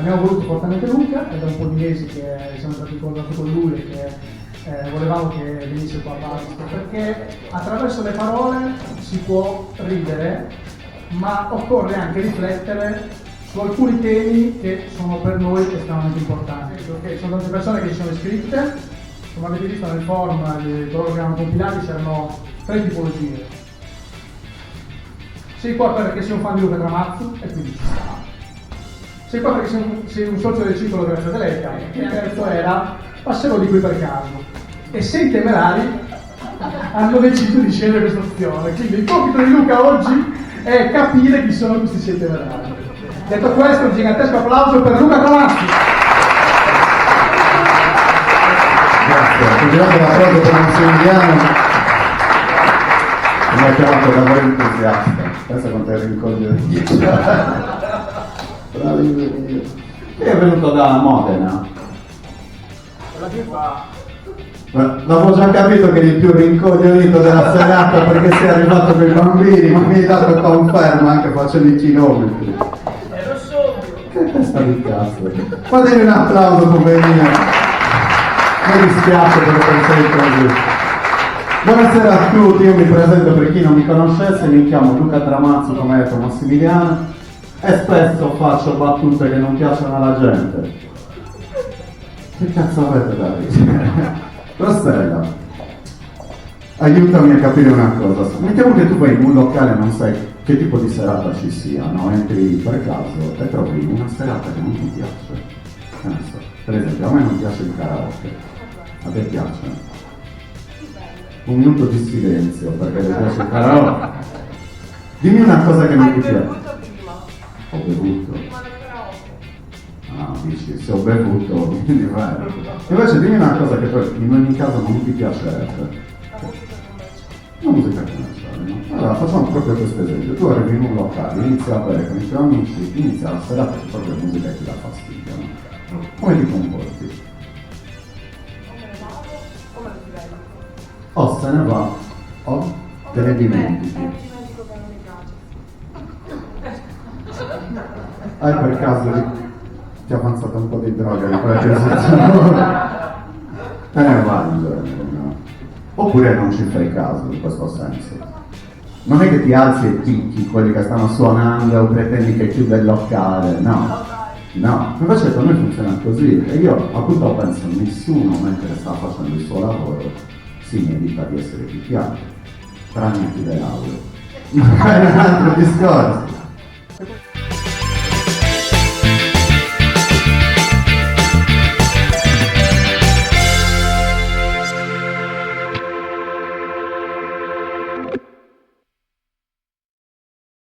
abbiamo voluto fortemente Luca, è da un po' di mesi che siamo stati collaborati con lui e che volevamo che venisse qua a Bavisto, perché attraverso le parole si può ridere, ma occorre anche riflettere su alcuni temi che sono per noi estremamente importanti, perché sono tante persone che si sono iscritte, come avete visto nel forum di coloro che erano compilati c'erano 3 tipologie. Sei qua perché sei un fan di Luca Tramazzo e quindi ci sta. Sei qua perché sei un socio del ciclo Grazia Delecca, il terzo era passerò di qui per caso. E 6 temerari hanno deciso di scegliere questa opzione, quindi il compito di Luca oggi è capire chi sono questi 6 temerari. Detto questo, un gigantesco applauso per Luca Tramazzo. Grazie, continuate l'applauso per Massimiliano. Mi ha chiamato da voi entusiasta. Pensa quanto è rincoglio di 10. Bravissimo. Che è venuto da Modena. L'avevo già capito che eri il più rincoglionito della serata perché sei arrivato con i bambini, ma mi hai dato conferma anche facendo i chilometri. Ero sobrio. Che testa di cazzo. Fatemi un applauso, poverino. Mi dispiace perché sei così. Buonasera a tutti, io mi presento per chi non mi conoscesse, mi chiamo Luca Tramazzo, come ha detto Massimiliano, e spesso faccio battute che non piacciono alla gente. Che cazzo avete da dire? Rostella, aiutami a capire una cosa. Mettiamo che tu vai in un locale e non sai che tipo di serata ci sia, no? Entri per caso e trovi una serata che non ti piace. Che ne so, per esempio, a me non piace il karaoke. A te piace? Un minuto di silenzio perché ti piace il karaoke. Dimmi una cosa che non ti piace. Ho bevuto. Ah, dici, se ho bevuto, quindi vai. Invece dimmi una cosa che poi in ogni caso non ti piacerebbe. La musica commerciale, no? Allora facciamo proprio questo esempio. Tu arrivi in un locale, inizi a bere con i tuoi amici, inizia la serata che proprio musica che ti dà fastidio, no? Come ti comporti? O se ne va, o te ne dimentichi. Hai per caso ti ha avanzato un po' di droga di precisazione? Te ne vai, no? Oppure non ci fai caso in questo senso. Non è che ti alzi e picchi quelli che stanno suonando o pretendi che chiuda il locale, no. No, invece per noi funziona così e io appunto penso nessuno mentre sta facendo il suo lavoro si merita di essere picchiato, tranne chi dell'aula. Ma è un altro discorso.